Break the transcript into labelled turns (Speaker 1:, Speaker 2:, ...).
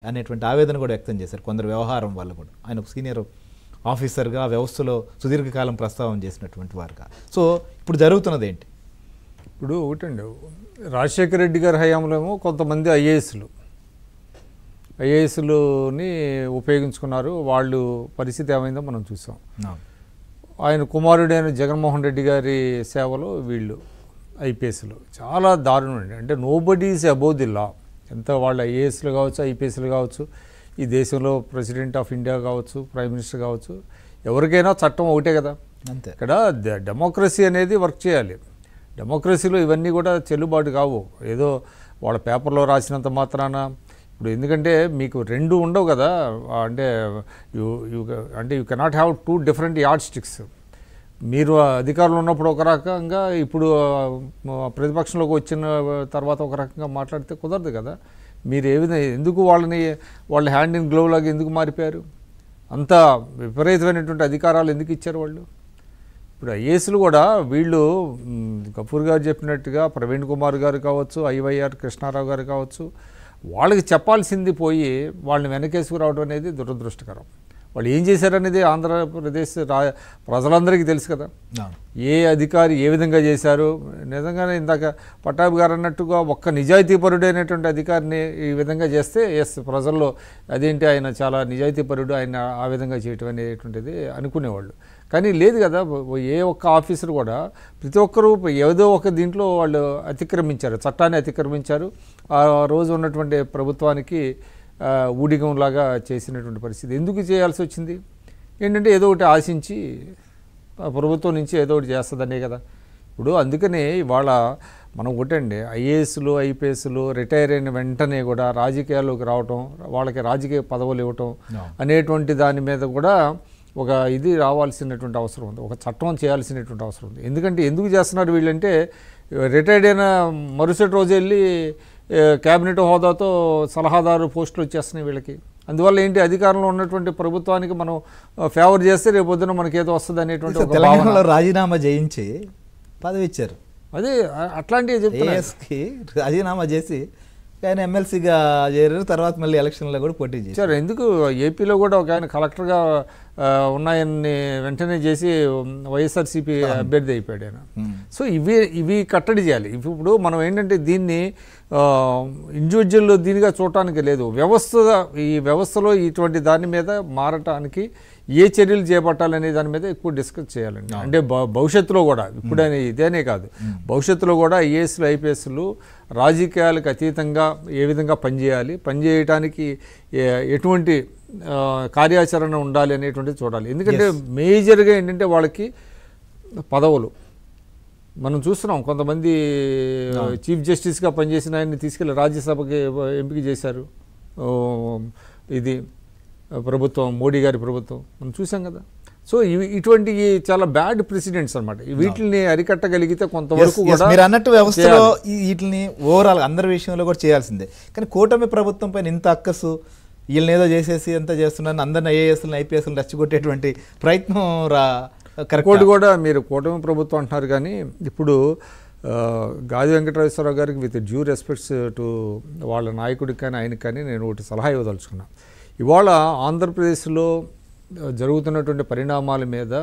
Speaker 1: అనేటువంటి ఆవేదన కూడా వ్యక్తం చేశారు కొందరు వ్యవహారం వల్ల కూడా. ఆయన ఒక సీనియర్ ఆఫీసర్గా వ్యవస్థలో సుదీర్ఘకాలం ప్రస్తావన చేసినటువంటి వారుగా. సో ఇప్పుడు జరుగుతున్నది ఏంటి?
Speaker 2: ఇప్పుడు ఒకటండి, రాజశేఖర రెడ్డి గారి హయాంలో ఏమో కొంతమంది ఐఏఎస్లుని ఉపయోగించుకున్నారు. వాళ్ళు పరిస్థితి ఏమైందో మనం చూసాం. ఆయన కుమారుడైన జగన్మోహన్ రెడ్డి గారి సేవలో వీళ్ళు ఐపీఎస్లు చాలా దారుణం అండి. అంటే nobody is above the law. ఎంత వాళ్ళు ఐఏఎస్లు కావచ్చు, ఐపీఎస్లు కావచ్చు, ఈ దేశంలో ప్రెసిడెంట్ ఆఫ్ ఇండియా కావచ్చు, ప్రైమ్ మినిస్టర్ కావచ్చు, ఎవరికైనా చట్టం ఒకటే కదా.
Speaker 1: అంతే.
Speaker 2: ఇక్కడ డెమోక్రసీ అనేది వర్క్ చేయాలి. డెమోక్రసీలో ఇవన్నీ కూడా చెల్లుబాటు కావు. ఏదో వాళ్ళ పేపర్లో రాసినంత మాత్రాన. ఇప్పుడు ఎందుకంటే మీకు రెండు ఉండవు కదా. అంటే you cannot have two different yard sticks. మీరు అధికారంలో ఉన్నప్పుడు ఒక రకంగా, ఇప్పుడు ప్రతిపక్షంలోకి వచ్చిన తర్వాత ఒక రకంగా మాట్లాడితే కుదరదు కదా. మీరు ఏ విధంగా ఎందుకు వాళ్ళ హ్యాండ్ ఇన్ గ్లోవ్ లాగా ఎందుకు మారిపోయారు? అంత విపరీతమైనటువంటి అధికారాలు ఎందుకు ఇచ్చారు వాళ్ళు? ఇప్పుడు ఐఏఎస్లు కూడా వీళ్ళు గఫూర్ గారు చెప్పినట్టుగా ప్రవీణ్ కుమార్ గారు కావచ్చు, ఐవైఆర్ కృష్ణారావు గారు కావచ్చు, వాళ్ళకి చెప్పాల్సింది పోయి వాళ్ళని వెనకేసుకురావడం అనేది దురదృష్టకరం. వాళ్ళు ఏం చేశారనేది ఆంధ్రప్రదేశ్ ప్రజలందరికీ తెలుసు కదా. ఏ అధికారి ఏ విధంగా చేశారు. నిజంగానే ఇందాక పట్టాభి గారు అన్నట్టుగా ఒక్క నిజాయితీపరుడైనటువంటి అధికారిని ఈ విధంగా చేస్తే ప్రజల్లో అదేంటి ఆయన చాలా నిజాయితీపరుడు, ఆయన ఆ విధంగా చేయటం అనేటువంటిది అనుకునేవాళ్ళు. కానీ లేదు కదా. ఏ ఒక్క ఆఫీసర్ కూడా ప్రతి ఒక్కరూ ఏదో ఒక దీంట్లో వాళ్ళు అతిక్రమించారు, చట్టాన్ని అతిక్రమించారు. ఆ రోజు ఉన్నటువంటి ప్రభుత్వానికి ఊడిగంలాగా చేసినటువంటి పరిస్థితి. ఎందుకు చేయాల్సి వచ్చింది? ఏంటంటే ఏదో ఒకటి ఆశించి ప్రభుత్వం నుంచి ఏదో ఒకటి చేస్తుందనే కదా. ఇప్పుడు అందుకనే ఇవాళ మనం ఒకటండి, ఐఏఎస్లు ఐపీఎస్లు రిటైర్ అయిన వెంటనే కూడా రాజకీయాల్లోకి రావటం, వాళ్ళకి రాజకీయ పదవులు ఇవ్వటం అనేటువంటి దాని మీద కూడా ఒక ఇది రావాల్సినటువంటి అవసరం ఉంది. ఒక చట్టం చేయాల్సినటువంటి అవసరం ఉంది. ఎందుకంటే ఎందుకు చేస్తున్నారు వీళ్ళంటే, రిటైర్డ్ అయిన మరుసటి రోజు వెళ్ళి క్యాబినెట్ హోదాతో సలహాదారు పోస్టులు వచ్చేస్తున్నాయి వీళ్ళకి. అందువల్ల ఏంటి, అధికారంలో ఉన్నటువంటి ప్రభుత్వానికి మనం ఫేవర్ చేస్తే రేపు పొద్దున మనకి ఏదో వస్తుంది అనేటువంటి
Speaker 1: తెలంగాణలో రాజీనామా చేయించి పదవి ఇచ్చారు.
Speaker 2: అదే అట్లాంటివి
Speaker 1: చెప్తారు. రాజీనామా చేసి ఆయన ఎమ్మెల్సీగా చేరారు. తర్వాత మళ్ళీ ఎలక్షన్లో కూడా పోటీ చేశారు.
Speaker 2: ఎందుకు ఏపీలో కూడా ఒక ఆయన కలెక్టర్గా ఉన్నాయని వెంటనే చేసి వైఎస్ఆర్సీపీ అభ్యర్థి అయిపోయాడు ఆయన. సో ఇవి కట్టడి చేయాలి. ఇప్పుడు మనం ఏంటంటే దీన్ని ఇండివిజువల్ దీనిగా చూడటానికి లేదు, ఈ వ్యవస్థలో ఇటువంటి దాని మీద మారటానికి ఏ చర్యలు చేపట్టాలనే దాని మీద ఎక్కువ డిస్కస్ చేయాలండి. అంటే భవిష్యత్తులో కూడా, ఇప్పుడనే ఇదేనే కాదు, భవిష్యత్తులో కూడా ఐఏఎస్లు ఐపీఎస్లు రాజకీయాలకు అతీతంగా ఏ విధంగా పనిచేయాలి, పనిచేయటానికి ఎటువంటి కార్యాచరణ ఉండాలి అనేటువంటిది చూడాలి. ఎందుకంటే మేజర్గా ఏంటంటే వాళ్ళకి పదవులు మనం చూస్తున్నాం. కొంతమంది చీఫ్ జస్టిస్గా పనిచేసిన ఆయన్ని తీసుకెళ్ళి రాజ్యసభకి ఎంపిక చేశారు. ఇది ప్రభుత్వం, మోడీ గారి ప్రభుత్వం మనం చూసాం కదా. సో ఇటువంటి చాలా బ్యాడ్ ప్రెసిడెంట్స్ అనమాట. వీటిని అరికట్టగలిగితే కొంతవరకు కూడా
Speaker 1: మీరు అన్నట్టు వ్యవస్థలో వీటిని ఓవరాల్ అందరి విషయంలో కూడా చేయాల్సిందే. కానీ కూటమి ప్రభుత్వం పైన ఇంత అక్కసు, వీళ్ళని ఏదో చేసేసి ఎంత చేస్తున్నారని అందరిని ఐఏఎస్లను ఐపీఎస్లను రచ్చగొట్టేటువంటి ప్రయత్నం
Speaker 2: ఇంకోటి కూడా, మీరు కూటమి ప్రభుత్వం అంటున్నారు కానీ ఇప్పుడు గాది వెంకటేశ్వరరావు గారికి విత్ డ్యూ రెస్పెక్ట్స్ టు వాళ్ళ నాయకుడికి కానీ ఆయనకి కానీ నేను ఒకటి సలహా ఇవ్వదలుచుకున్నాను. ఇవాళ ఆంధ్రప్రదేశ్లో జరుగుతున్నటువంటి పరిణామాల మీద